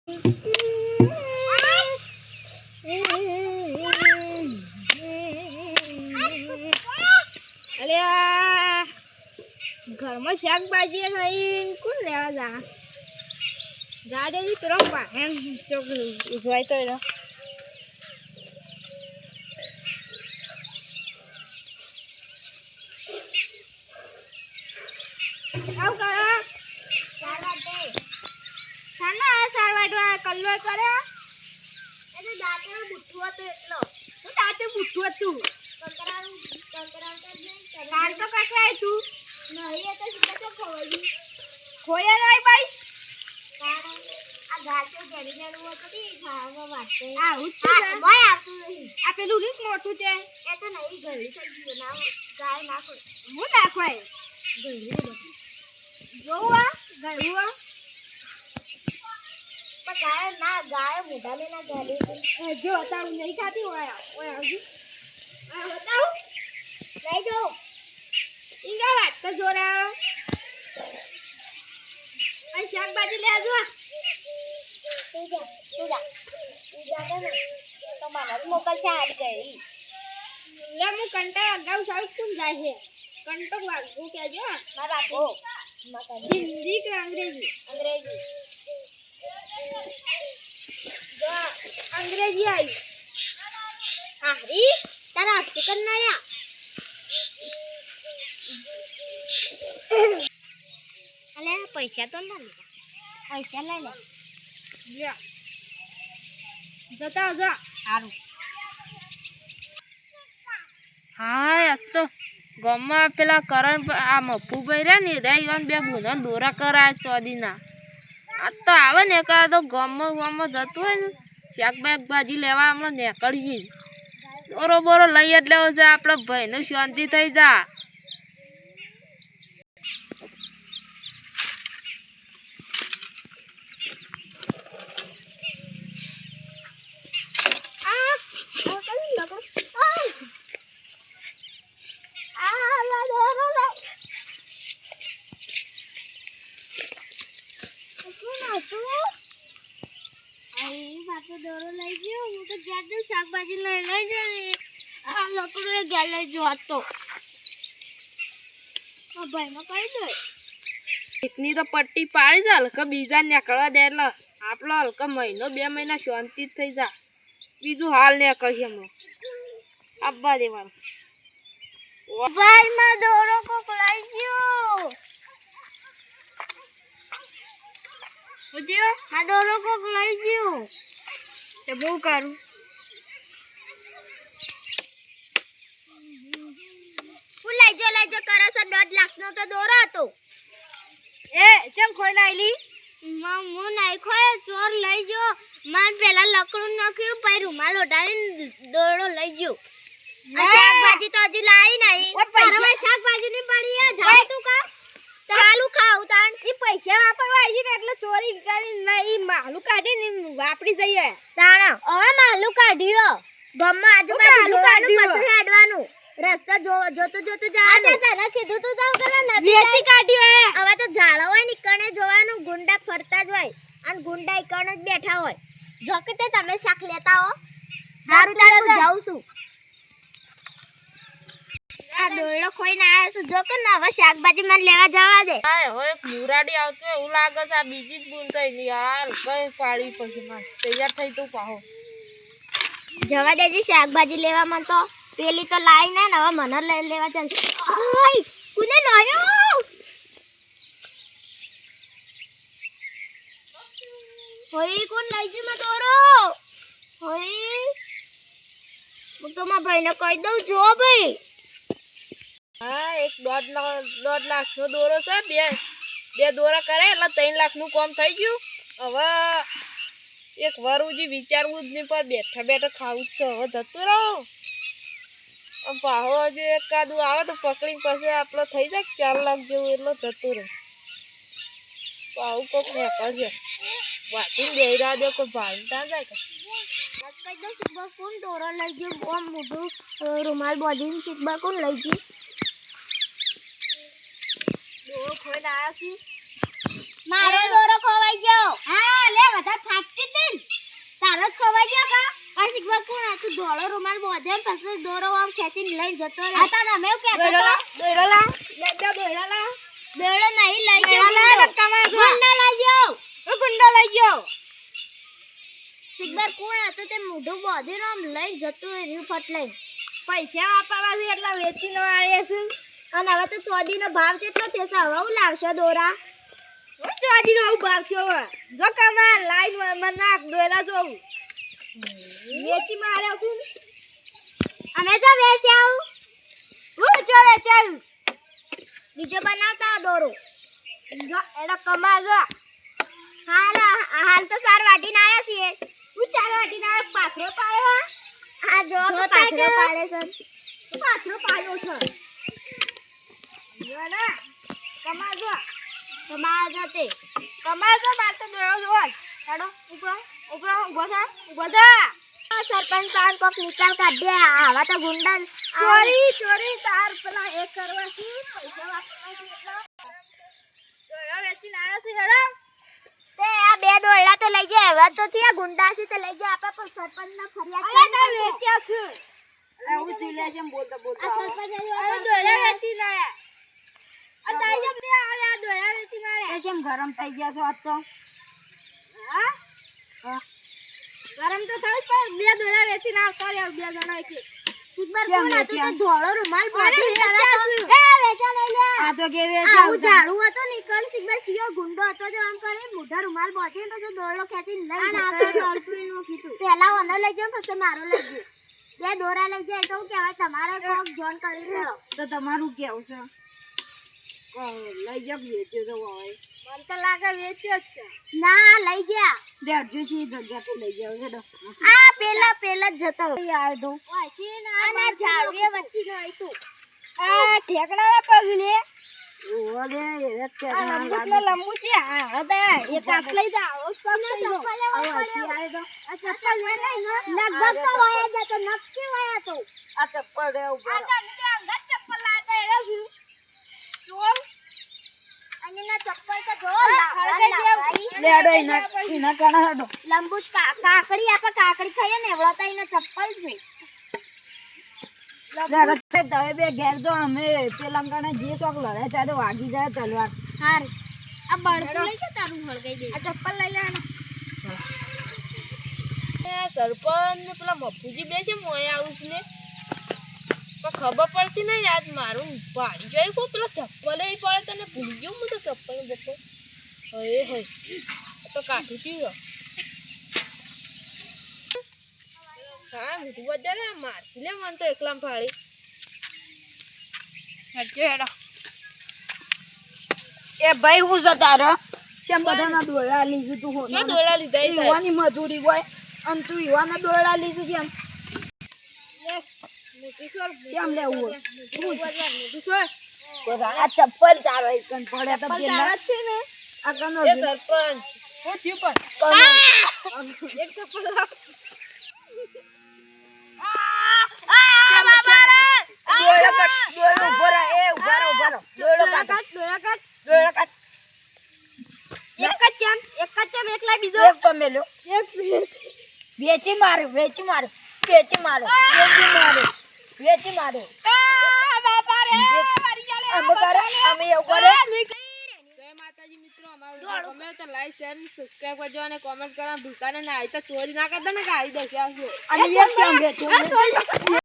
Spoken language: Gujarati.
અરે ઘરમાં શાકભાજી થઈ કોણ લેવા જા દે પેલો પાહેણ ઉજવાય તો આવ કરો સાર વાટવા કલ્લો કરે એ તો દાંતે બુઠ્ઠું હતું એટલો હું દાંતે બુઠ્ઠું હતું કાન તો કકરાય તું નહીં તો સીધા તો ખોયા નહીં ભાઈ આ ઘાસે જડી જડવું હતું કે ખાવામાં વાટે આવું જ મોય આપતું નહીં આ પેલું રીત મોટું તે એ તો નહીં જલ્દી થઈ ગયું ના ગાય નાખો હું નાખવાય ગળી બધું જોવા ગળું પણ ગાય ના ગાય મોઢા મેં ના ગાલી જો તારું નહીં ખાતી હોય આવજો આ બતાવું લઈ જો ઈંગા વાત તો જોરા આ શાકભાજી લે જો તું જા ને તો મને મોકલ છે આજ ગઈ લે હું કંટા અગાઉ સાઉથ તું જાય છે કંટક વાગું કેજો ના રાખો હિન્દી કે અંગ્રેજી જો અંગ્રેજી આવી આહરી તારા સ્પીકર ના યા અલે પૈસા તો ના લીધા પૈસા લઈ લે જતા જા સારું હા આજ તો ગામમાં પેલા કરણ આ મફુભાઈ રહ્યા ને રહ્યા બે બુનો દોરા કરાય ચોદીના આ તો આવે ને તો ગામમાં જતું હોય ને શાકભાજી લેવા હમણાં નીકળીએ દોરો બોરો લઈ એટલે છે આપણે ભાઈને શાંતિ થઈ જા દોરો લઈ ગયો હું તો ગયા શાકભાજી લઈ જાય આ લકડું એ ગયા લઈ જો હતો ભાઈમાં કહી દે એટલી તો પટ્ટી પાડી છે હલકા બીજા નીકળવા દે એટલે આપણો હલકા મહિનો 2 મહિના શાંતિ જ થઈ જા બીજું હાલ નીકળશે હમણાં આપવા દેવાનું ભાઈમાં દોરો કોક લઈ ગયો বুঝিও આ દોરો કોક લઈ ગયો તે બહુ કરું હું લઈ જો કરે છે 1.5 લાખ નો તો દોરો હતો એ ચમ ખોઈ લાઈલી હું નહીં ખોય ચોર લઈ ગયો માર પેલા લકડું નાખ્યું પછી રૂમાલ ઓઢાડીને દોરો લઈ ગયો શાકભાજી તો હજી લાવી નહીં હવે શાકભાજી ની પડી જા તું કા તાલું ખાવ તાણ ઈ પૈસા વાપરવા આવી ને એટલે ચોરી કરીને ઈ માલું કાઢીને વાપરી જઈએ તાણ હવે માલું કાઢ્યો ગમમાં આજુબાજુ જોવાનું પછી હેડવાનું રસ્તા જોતું જા તે તને કીધું તું તો કરે નથી વેચી કાઢ્યો હવે તો ઝાડો હોય ને કણે જોવાનું ગુંડા ફરતા જ હોય અને ગુંડા કણે જ બેઠા હોય જો કે તે તમે શાક લેતા હો સારું તારે હું જાઉં છું આ દોરડો ખોઈને આવ્યા છે જો કે હવે શાકભાજી મને લેવા જવા દે હા હવે મુરાડી આવતો એવું લાગે છે આ બીજી જ બૂન થઈ યાર કઈ પાડી પછી માં તૈયાર થઈ તું પાહો જવા દેજી શાકભાજી લેવા મન તો પેલી તો લાઈ ને હવે મને લઈ લેવા ચાલ આય કુને લાયો હોઈ કોણ લઈ જી માં દોરો હોઈ હું તો મારા ભાઈને કહી દઉં જો ભાઈ હા એક 1.5 લાખ નો દોરો છે બે દોરા કરે એટલે 3 લાખ નું કામ થઈ ગયું હવે એક વરુજી વિચારવું જ નહીં પર બેઠા ખાવું જ છે હવે જતું રહો પાહો હજુ એકાદું આવે તો પકડીને પછી આપણો થઈ જાય 4 લાખ જેવું એટલો જતું રહે પાહું કોક નીકળશે વાટીને બેહી રહ્યા દો કોઈ ભાઈ ત્યાં જાય કે કહી દઉં સિબ્બા કોણ દોરો લઈ ગયો આમ મોટું રૂમાલ બાંધીને સિબ્બા કોણ લઈ ગયું દોરો ખોઈને આવ્યા છું મારો દોરો ખોવાઈ ગયો હા લે બધા થાકી શિખબર કોણ હતું ધોળો રૂમાલ બોધે પછી દોરો આમ ખેંચીને લઈને જતો રહે આ તાર અમે કહેતો તો દોયરાલા દોયરાલા બેડો નહીં લઈ ગયો ગુંડા લઈ ગયો ગુંડો લઈ ગયો શિખબર કોણ હતું તે મોઢું બોધીને આમ લઈને જતો રહ્યું ફટ લઈને પૈસા વાપરવા છે એટલે વેચીને વાળે છે અને હવે તો ચોદીનો ભાવ કેટલો થશે હવે હું લાવશો દોરા ચોદીનો આવું ભાગ છે હવે જો કમા લાઈન માં નાખ દોયરા જોઉં વેચી માર્યો છું અમે જો વેચ્યા હું જો વેચાયું બીજો બનાવતા દોરો જો એનો કમા જો હાલ તો સાર વાટીને આયા છીએ હું ચાર વાટીને પાથરો પાડ્યો આ જો પાથરો પાડે છે પાથરો પાડ્યો છે જો ને કમા જો જતે કમા જો બાર તો દોરો જોવા હેડો ઉપર ઉભો થા સરપંચ તાર કોક નિકાલ કાઢ્યા આવા તો ગુંડા ચોરી તાર પેલા એક કરવા છે પૈસા વાપરવા છે એટલે દોરો વેચીને આવ્યા છે હેડો તે આ બે દોયડા તો લઈ જાય હવે તો છે ગુંડા છે તે લઈ જાય આપણે પણ સરપંચ ને ફરિયાદ અરે તાર વેચ્યા છે અરે હું તું લે છે બોલતા આ બોલતા સરપંચ અરે દોરો વેચીને આવ્યા અરે તારી જેમ દે આ દોરો વેચીને આવ્યા એ કેમ ગરમ થઈ ગયા છો આજ તો હા હા ગરમ તો થયું પણ બે દોરા વેચીને આવતા રહ્યા બે જણા કે શિખબર કેમ કોણ હતું વેચ્યા? તે ધોળો રૂમાલ બોધી વેચ્યા છે. વેચા લઈ લે આ તો કેવી આવું ઝાડુ હતો નિકલ શિખબર ચિયો ગુંડો હતો જો આમ કરી મોઢા રૂમાલ બોધી પછી દોરડો ખેંચીને લઈ જતો પેલા ઓનો લઈ ગયો પછી મારો લઈ ગયો બે દોરા લઈ જાય તો હું કહેવાય તમારે કોક જોન કરી લેવો તો તમારું કેવું છે લઈ જાવ વેચ્યો તો હોય મને તો લાગે વેચ્યો જ છે ના લઈ ગયા લેડજો છે જગ્યા તો લઈ જાવ છે આ પેલા જ જતો આવ્યો તો ઓયથી આના ઝાડુ એ વચ્ચે જ હોય તું આ ઠેકડા પગ લે ઓલે એ તે આ લંબુ પેલો લંબુ છે હા હવે એક હાથ લઈ જા ઓ પગ લઈ લો આવ્યો તો આ ચપ્પલ લઈ લગભગ તો વાયા જતો નક્કી વાયા તો આ ચપ્પલ રે આ ઉપર તમને અંગત ચપ્પલ લાતા એરો છું ચોર અને ના ચપ્પલ તો જો હળગાઈ લાકડી. લેડો એના કાણા હડો લંબુ જ કાકડી આપણે કાકડી ખાઈએ ને એવડો તો એના ચપ્પલ છે લેડો તે તમે બે ઘેર તો અમે તેલંગાણા જે ચોક લડે ત્યારે વાગી જાય તલવાર હાર આ બળતું લઈ જા તારું હળગાઈ દે આ ચપ્પલ લઈ લે સરપંચ ને પેલા મફુજી બે છે મોય આવું છે ને તો ખબર પડતી નહીં યાદ મારું પાડી જોઈ કોઈ પેલા ચપ્પલ એ પડે તને ભૂલી ગયો હું તો ચપ્પલ બપ્પલ હે હે તો કાઠું થયું હા મોટું બધા મારસી લે મને તો એકલામ ફાડી હટજો હેડો એ ભાઈ હું જતા રહો કેમ બધાના દોડા લીધું તું હો ક્યાં દોડા લીધા એ સાહેબ ઈવાની મજૂરી હોય અને તું ઈવાના દોડા લીધું કેમ શ્યામ લેવું હોય. આ ચપ્પલ તારો એકન પડે તો પેલા આ કનો એ સરપંચ હું થયું પણ એક ચપ્પલ લાવ. દોડો કાટ દોડો ઉભો રહે એ ઉભા રહો દોડો કાટ ડોયા કાઢ દોડો કાટ એક જ ચમ એકલા બીજો એક પમેલો એક વેચી માર્યો વેચી માર્યો વેચી માર્યો વેચી માર્યો વેચી માર્યો બાપા રે મારી ગયા લે અમે કરે અમે એવું કરે જય માતાજી મિત્રો અમારું વિડિયો ગમે તો લાઈક શેર અને સબસ્ક્રાઇબ કરજો અને કોમેન્ટ કરવાનું ભૂલતા નહીં. ના આ તો ચોરી ના કરતા ને ગાડી દેખ્યા છો અને એક શ્યામ વેચ્યો